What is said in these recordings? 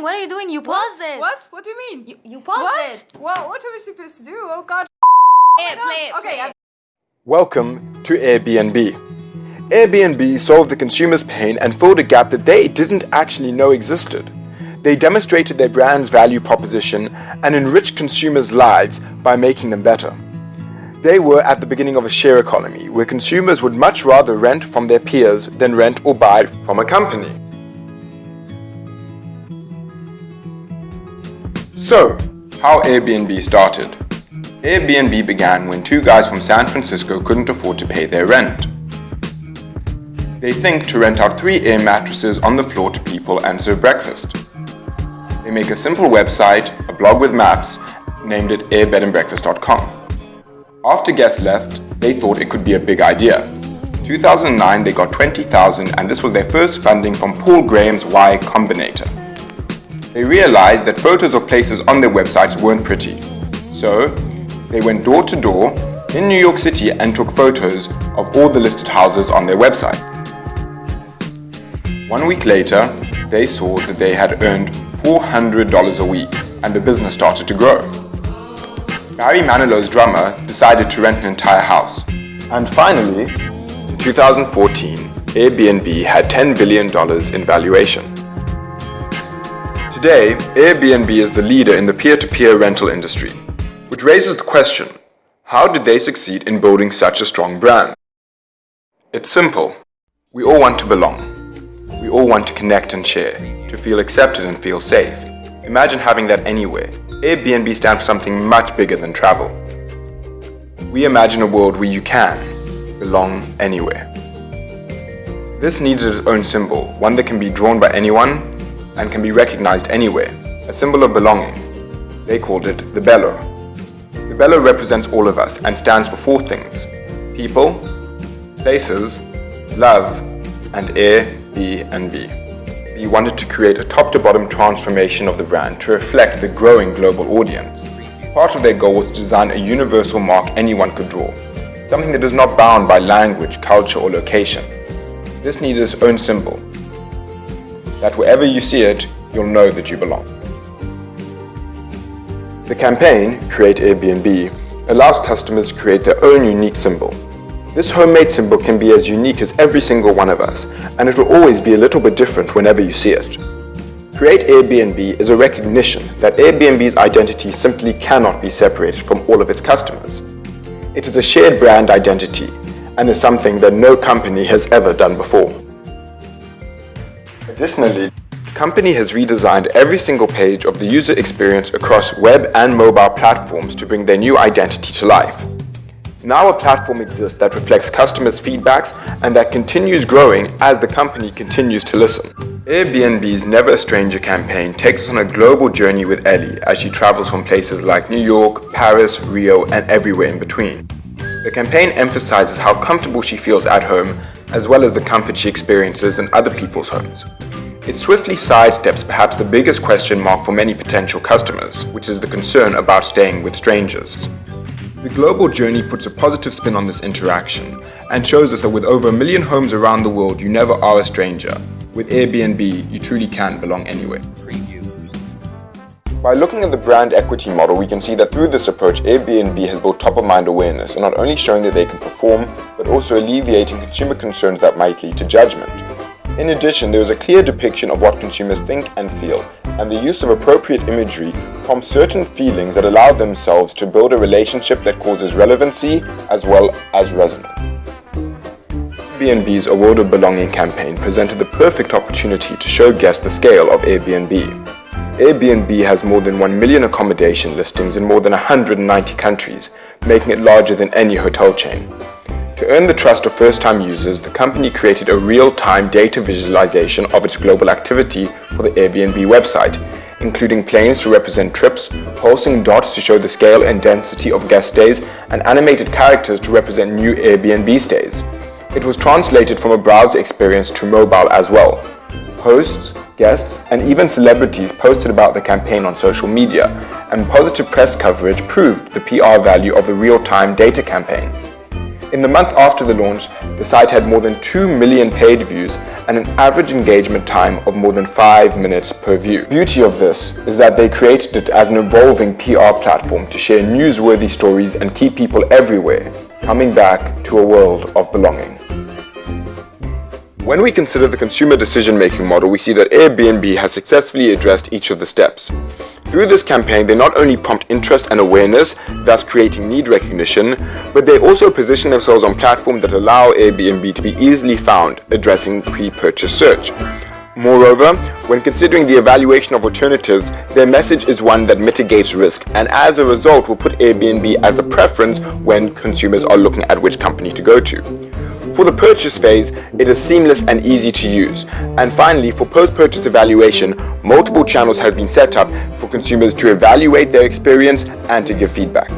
recording. What are you doing? You paused it. What? What do you mean? You paused it. What are we supposed to do? Oh God. Play it. Okay. Welcome to Airbnb. Airbnb solved the consumer's pain and filled a gap that they didn't actually know existed. They demonstrated their brand's value proposition and enriched consumers' lives by making them better. They were at the beginning of a share economy where consumers would much rather rent from their peers than rent or buy from a company. So, how Airbnb started. Airbnb began when two guys from San Francisco couldn't afford to pay their rent. They think to rent out 3 air mattresses on the floor to people and serve breakfast. They make a simple website, a blog with maps, named it airbedandbreakfast.com. After guests left, they thought it could be a big idea. In 2009, they got $20,000 and this was their first funding from Paul Graham's Y Combinator. They realized that photos of places on their websites weren't pretty. So, they went door to door in New York City and took photos of all the listed houses on their website. 1 week later, they saw that they had earned $400 a week and the business started to grow. Barry Manilow's drummer decided to rent an entire house. And finally, in 2014, Airbnb had $10 billion in valuation. Today, Airbnb is the leader in the peer-to-peer rental industry, which raises the question, how did they succeed in building such a strong brand? It's simple. We all want to belong. We all want to connect and share, to feel accepted and feel safe. Imagine having that anywhere. Airbnb stands for something much bigger than travel. We imagine a world where you can belong anywhere. This needs its own symbol, one that can be drawn by anyone and can be recognized anywhere, a symbol of belonging. They called it the bellow. The bellow represents all of us and stands for 4 things: people, places, love, and Airbnb. We wanted to create a top-to-bottom transformation of the brand to reflect the growing global audience. Part of their goal was to design a universal mark anyone could draw, something that is not bound by language, culture, or location. This needed its own symbol, that wherever you see it, you'll know that you belong. The campaign, Create Airbnb, allows customers to create their own unique symbol. This homemade symbol can be as unique as every single one of us, and it will always be a little bit different whenever you see it. Create Airbnb is a recognition that Airbnb's identity simply cannot be separated from all of its customers. It is a shared brand identity, and is something that no company has ever done before. Additionally, the company has redesigned every single page of the user experience across web and mobile platforms to bring their new identity to life. Now a platform exists that reflects customers' feedbacks and that continues growing as the company continues to listen. Airbnb's Never a Stranger campaign takes us on a global journey with Ellie as she travels from places like New York, Paris, Rio, and everywhere in between. The campaign emphasizes how comfortable she feels at home, as well as the comfort she experiences in other people's homes. It swiftly sidesteps perhaps the biggest question mark for many potential customers, which is the concern about staying with strangers. The global journey puts a positive spin on this interaction and shows us that with over 1 million homes around the world, you never are a stranger. With Airbnb, you truly can belong anywhere. By looking at the brand equity model, we can see that through this approach, Airbnb has built top-of-mind awareness and not only showing that they can perform, but also alleviating consumer concerns that might lead to judgment. In addition, there is a clear depiction of what consumers think and feel, and the use of appropriate imagery prompts certain feelings that allow themselves to build a relationship that causes relevancy as well as resonance. Airbnb's A World of Belonging campaign presented the perfect opportunity to show guests the scale of Airbnb. Airbnb has more than 1 million accommodation listings in more than 190 countries, making it larger than any hotel chain. To earn the trust of first-time users, the company created a real-time data visualization of its global activity for the Airbnb website, including planes to represent trips, pulsing dots to show the scale and density of guest stays, and animated characters to represent new Airbnb stays. It was translated from a browser experience to mobile as well. Hosts, guests, and even celebrities posted about the campaign on social media, and positive press coverage proved the PR value of the real-time data campaign. In the month after the launch, the site had more than 2 million paid views and an average engagement time of more than 5 minutes per view. The beauty of this is that they created it as an evolving PR platform to share newsworthy stories and keep people everywhere coming back to a world of belonging. When we consider the consumer decision-making model, we see that Airbnb has successfully addressed each of the steps. Through this campaign, they not only prompt interest and awareness, thus creating need recognition, but they also position themselves on platforms that allow Airbnb to be easily found, addressing pre-purchase search. Moreover, when considering the evaluation of alternatives, their message is one that mitigates risk, and as a result will put Airbnb as a preference when consumers are looking at which company to go to. For the purchase phase, it is seamless and easy to use. And finally, for post-purchase evaluation, multiple channels have been set up for consumers to evaluate their experience and to give feedback.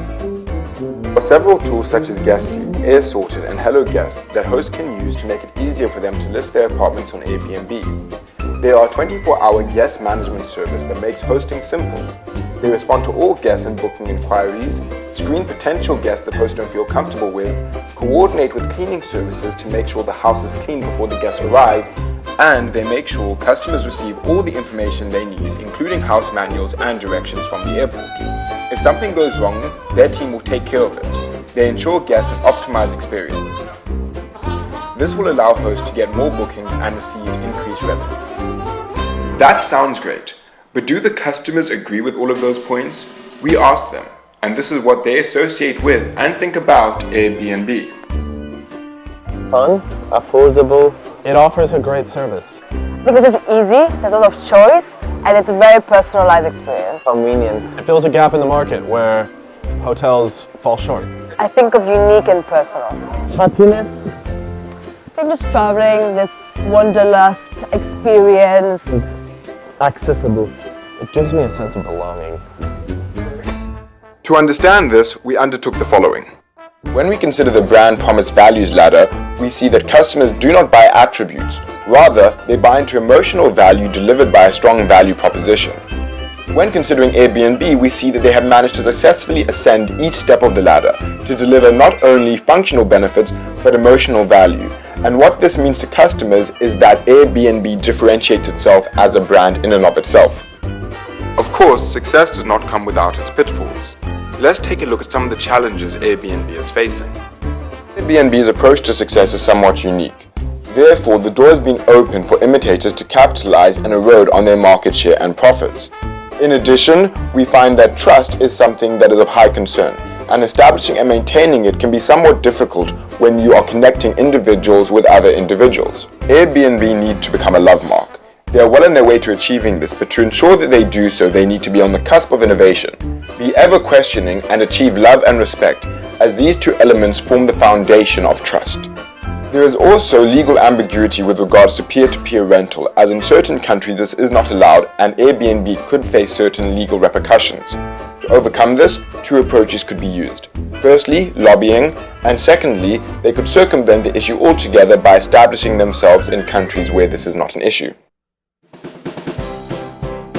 There are several tools such as Guesty, Air Sorted, and Hello Guest that hosts can use to make it easier for them to list their apartments on Airbnb. They are a 24-hour guest management service that makes hosting simple. They respond to all guests and booking inquiries, screen potential guests that hosts don't feel comfortable with, coordinate with cleaning services to make sure the house is clean before the guests arrive, and they make sure customers receive all the information they need, including house manuals and directions from the airport. If something goes wrong, their team will take care of it. They ensure guests an optimized experience. This will allow hosts to get more bookings and receive increased revenue. That sounds great. But do the customers agree with all of those points? We asked them, and this is what they associate with and think about Airbnb. Fun, affordable. It offers a great service. Because it's easy, there's a lot of choice, and it's a very personalized experience. Convenient. It fills a gap in the market where hotels fall short. I think of unique and personal. Happiness. I think just traveling, this wanderlust experience. Accessible. It gives me a sense of belonging. To understand this, we undertook the following. When we consider the brand promise values ladder, we see that customers do not buy attributes. Rather, they buy into emotional value delivered by a strong value proposition. When considering Airbnb, we see that they have managed to successfully ascend each step of the ladder to deliver not only functional benefits, but emotional value. And what this means to customers is that Airbnb differentiates itself as a brand in and of itself. Of course, success does not come without its pitfalls. Let's take a look at some of the challenges Airbnb is facing. Airbnb's approach to success is somewhat unique. Therefore, the door has been opened for imitators to capitalize and erode on their market share and profits. In addition, we find that trust is something that is of high concern, and establishing and maintaining it can be somewhat difficult when you are connecting individuals with other individuals. Airbnb need to become a love mark. They are well on their way to achieving this, but to ensure that they do so, they need to be on the cusp of innovation, be ever questioning, and achieve love and respect, as these two elements form the foundation of trust. There is also legal ambiguity with regards to peer-to-peer rental, as in certain countries this is not allowed and Airbnb could face certain legal repercussions. To overcome this, two approaches could be used. Firstly, lobbying, and secondly, they could circumvent the issue altogether by establishing themselves in countries where this is not an issue.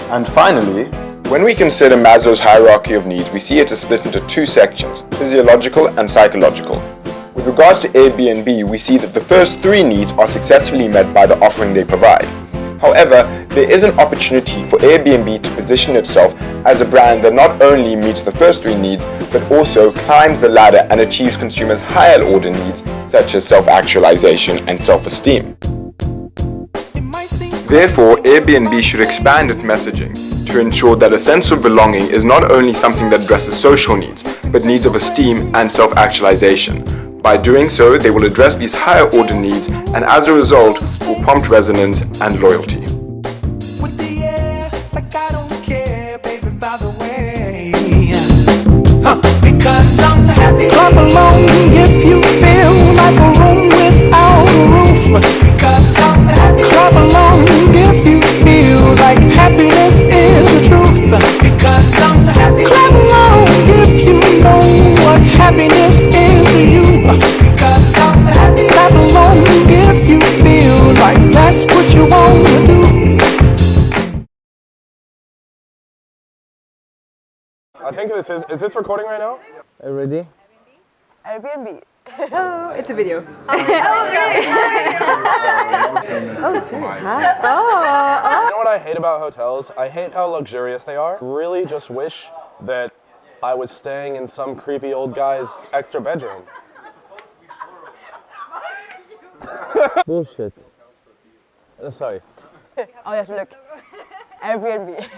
And finally, when we consider Maslow's hierarchy of needs, we see it is split into two sections, physiological and psychological. With regards to Airbnb, we see that the first three needs are successfully met by the offering they provide. However, there is an opportunity for Airbnb to position itself as a brand that not only meets the first three needs, but also climbs the ladder and achieves consumers' higher order needs, such as self-actualization and self-esteem. Therefore, Airbnb should expand its messaging to ensure that a sense of belonging is not only something that addresses social needs, but needs of esteem and self-actualization. By doing so, they will address these higher order needs and as a result will prompt resonance and loyalty. Because I'm happy. Clap along if you feel like a room without a roof. Because I'm happy. Clap along if you feel like happiness is the truth. Because I'm happy. Clap along if you know what happiness is to you. Because I'm happy. Clap along if you feel like that's what you want to do. I think is this recording right now? Are you ready? Airbnb. Oh, it's a video. Oh, sorry. Hi. You know what I hate about hotels? I hate how luxurious they are. Really just wish that I was staying in some creepy old guy's extra bedroom. Bullshit. Sorry. Oh, you have to look. Airbnb.